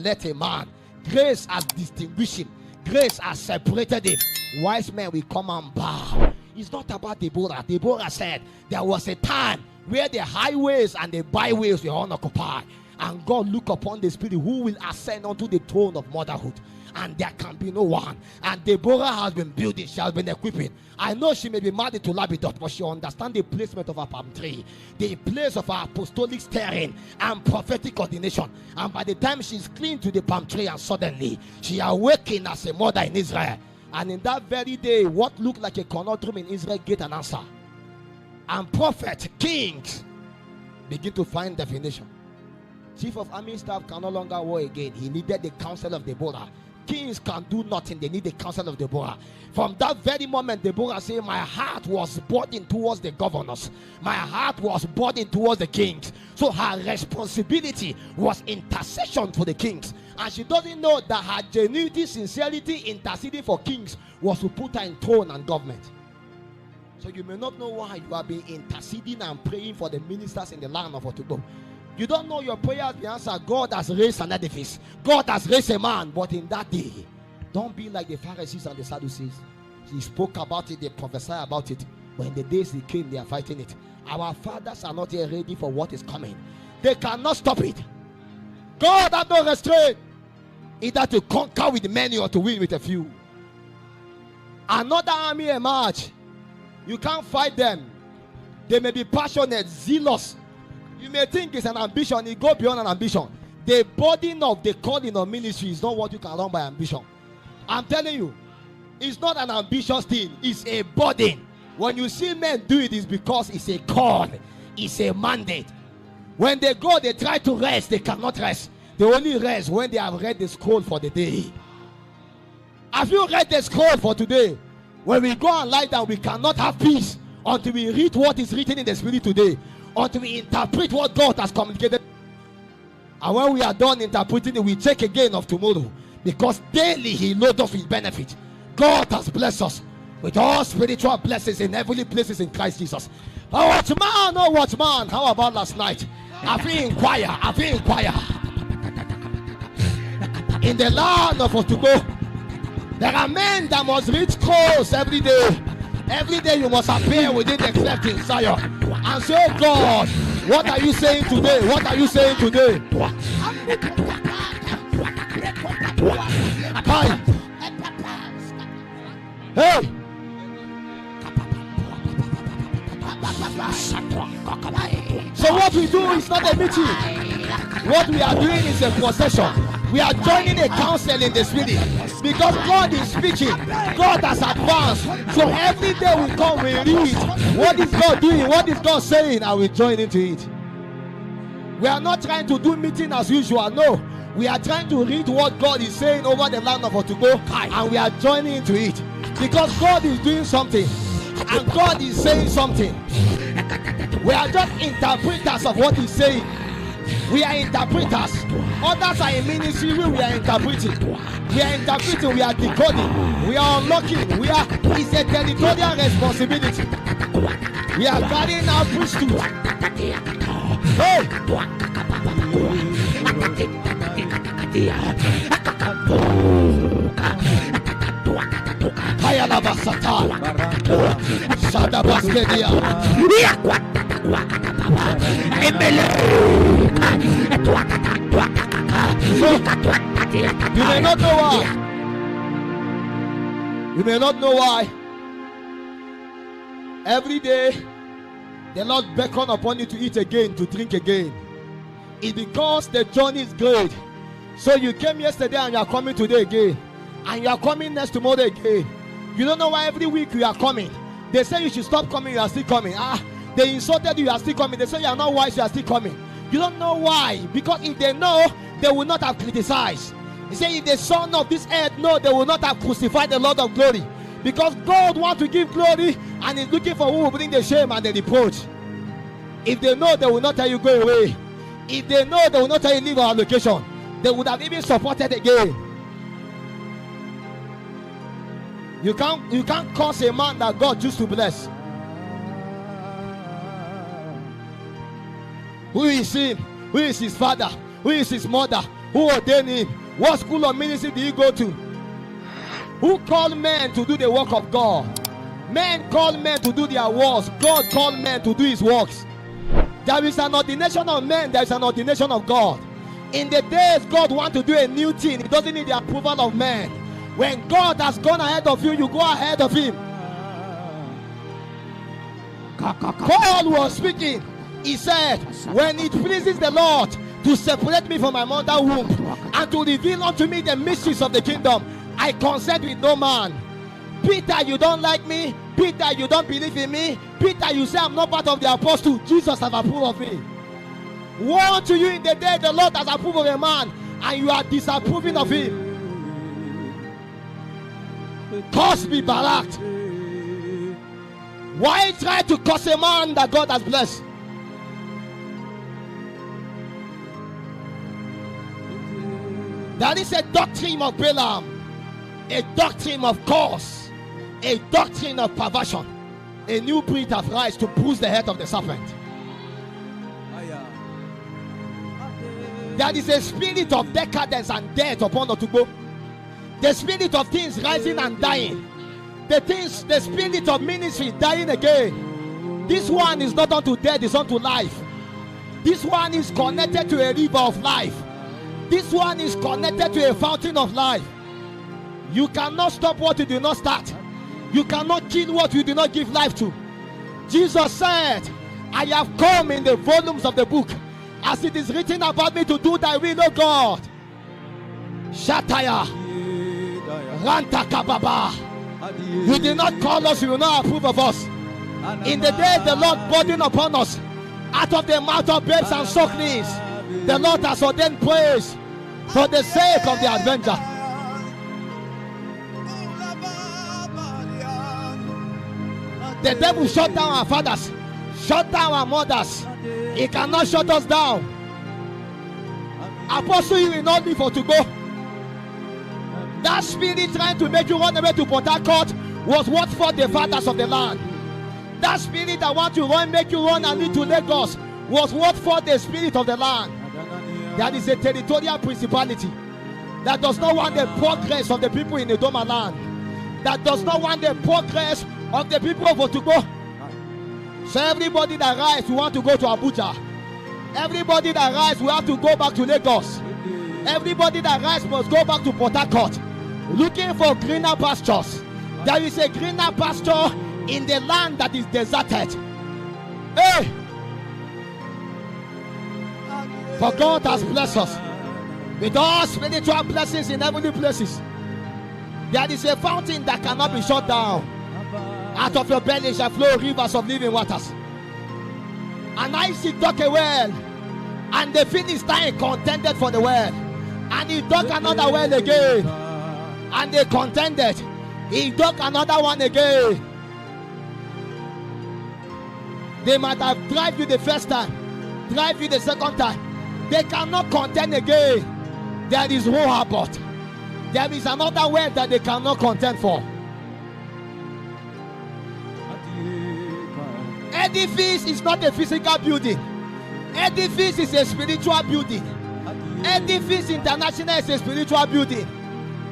Let a man. Grace has distinguished him. Grace has separated him. Wise men will come and bow. It's not about Deborah. Deborah said there was a time where the highways and the byways were unoccupied. And God looked upon the spirit who will ascend unto the throne of motherhood. And there can be no one. And Deborah has been building, she has been equipping. I know she may be married to Labidot, but she understands the placement of her palm tree, the place of her apostolic steering and prophetic ordination. And by the time she's clean to the palm tree, and suddenly she awakened as a mother in Israel. And in that very day, what looked like a conundrum in Israel get an answer. And prophet, kings begin to find definition. Chief of army staff can no longer war again. He needed the counsel of Deborah. Kings can do nothing. They need the counsel of Deborah. From that very moment, Deborah said, my heart was burdened towards the governors. My heart was burdened towards the kings. So her responsibility was intercession for the kings. And she doesn't know that her genuinity, sincerity, interceding for kings was to put her in throne and government. So you may not know why you are being interceding and praying for the ministers in the land of Otubo. You don't know your prayer has been answered. God has raised an edifice. God has raised a man. But in that day, don't be like the Pharisees and the Sadducees. He spoke about it, they prophesied about it. But in the days they came, they are fighting it. Our fathers are not yet ready for what is coming. They cannot stop it. God has no restraint. Either to conquer with many or to win with a few. Another army emerge. You can't fight them. They may be passionate, zealous. You may think it's an ambition. It goes beyond an ambition. The burden of the calling of ministry is not what you can run by ambition. I'm telling you, it's not an ambitious thing. It's a burden. When you see men do it, it's because it's a call. It's a mandate. When they go, they try to rest. They cannot rest. They only rest when they have read the scroll for the day. Have you read the scroll for today? When we go and lie down, we cannot have peace until we read what is written in the spirit today. Until we interpret what God has communicated. And when we are done interpreting it, we check again of tomorrow. Because daily he loads us with benefit. God has blessed us with all spiritual blessings in heavenly places in Christ Jesus. Oh, watchman, oh, watchman. How about last night? Have you inquired? Have you inquired? In the land of Otubo, there are men that must reach scrolls every day. Every day you must appear within the cleft in Zion and say, oh God, what are you saying today? What are you saying today? Hi. Hey. So what we do is not a meeting. What we are doing is a procession. We are joining a council in the spirit because God is speaking. God has advanced. So every day we come, we read what is God doing, what is God saying, and we join into it. We are not trying to do meeting as usual. No, we are trying to read what God is saying over the land of Otubo, and we are joining into it because God is doing something and God is saying something. We are just interpreters of what He's saying. We are interpreters. Others are in ministry. We are interpreting. We are interpreting. We are decoding. We are unlocking. It's a territorial responsibility. We are carrying our priesthood. Hey! You may not know why. You may not know why. Every day, the Lord beckons upon you to eat again, to drink again. It's because the journey is great. So you came yesterday and you are coming today again. And you are coming next tomorrow again. You don't know why every week you are coming. They say you should stop coming, you are still coming. They insulted you, you are still coming. They say you are not wise, you are still coming. You don't know why. Because if they know, they will not have criticized. He said if the son of this earth know, they will not have crucified the Lord of glory. Because God wants to give glory and is looking for who will bring the shame and the reproach. If they know, they will not tell you go away. If they know, they will not tell you leave our location. They would have even supported again. You can't curse a man that God used to bless. Who is him? Who is his father? Who is his mother? Who ordained him? What school of ministry did he go to? Who called men to do the work of God? Men called men to do their works. God called men to do his works. There is an ordination of men. There is an ordination of God. In the days God wants to do a new thing, he doesn't need the approval of men. When God has gone ahead of you, you go ahead of him. Paul was speaking. He said, when it pleases the Lord to separate me from my mother's womb and to reveal unto me the mysteries of the kingdom, I consent with no man. Peter, you don't like me. Peter, you don't believe in me. Peter, you say I'm not part of the apostle. Jesus has approved of me. Woe to you in the day the Lord has approved of a man and you are disapproving of him. Curse be Barak. Why try to curse a man that God has blessed? That is a doctrine of Balaam, a doctrine of curse, a doctrine of perversion. A new breed has rise to bruise the head of the serpent. There is a spirit of decadence and death upon Otubo. The spirit of things rising and dying. The spirit of ministry dying again. This one is not unto death, it's unto life. This one is connected to a river of life. This one is connected to a fountain of life. You cannot stop what you do not start. You cannot kill what you do not give life to. Jesus said, I have come in the volumes of the book, as it is written about me, to do thy will, O God. Shataya Ranta Kababa. You did not call us, you will not approve of us. In the day the Lord burdened upon us, out of the mouth of babes and sucklings, the Lord has ordained praise for the sake of the avenger. The devil shut down our fathers, shut down our mothers. He cannot shut us down. Apostle, you will not live for to go. That spirit trying to make you run away to Port Harcourt was what fought the fathers of the land. That spirit that wants to run, make you run and lead to Lagos was what fought the spirit of the land. That is a territorial principality that does not want the progress of the people in the Doma land. That does not want the progress of the people of Otubo. So everybody that rise, we want to go to Abuja. Everybody that rise, we have to go back to Lagos. Everybody that rise must go back to Port Harcourt, looking for greener pastures. There is a greener pasture in the land that is deserted. Hey! For God has blessed us with all spiritual blessings in heavenly places. There is a fountain that cannot be shut down. Out of your belly shall flow rivers of living waters. And Isaac dug a well, and the Philistine contended for the well. And he dug another well again, and they contended. He dug another one again. They might have drive you the first time, drive you the second time. They cannot contend again. There is Rehoboth. There is another well that they cannot contend for. Edifice is not a physical building. Edifice is a spiritual building. Edifice International is a spiritual building.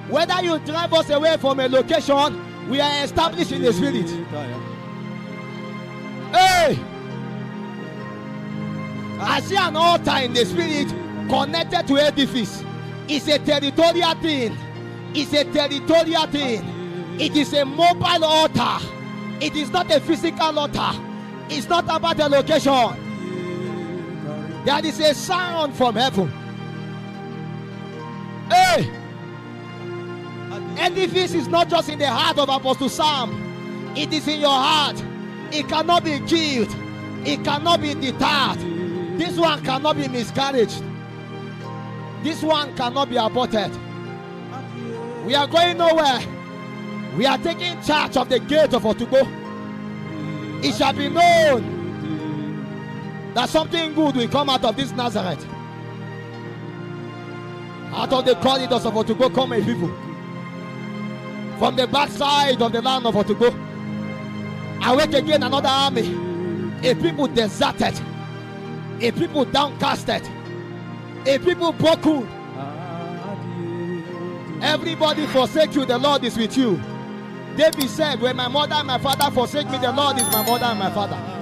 Whether you drive us away from a location, we are established in the spirit. Hey! I see an altar in the spirit connected to edifice. It's a territorial thing. It's a territorial thing. It is a mobile altar. It is not a physical altar. It's not about a location. There is a sound from heaven. Hey! Edifice is not just in the heart of Apostle Sam. It is in your heart. It cannot be killed. It cannot be deterred. This one cannot be miscarried. This one cannot be aborted. We are going nowhere. We are taking charge of the gate of Otubo. It shall be known that something good will come out of this Nazareth. Out of the corridors of Otubo come a people. From the backside of the land of Otubo, awake again another army. A people deserted. A people downcasted. A people broken. Everybody forsake you, the Lord is with you. David said, when my mother and my father forsake me, the Lord is my mother and my father.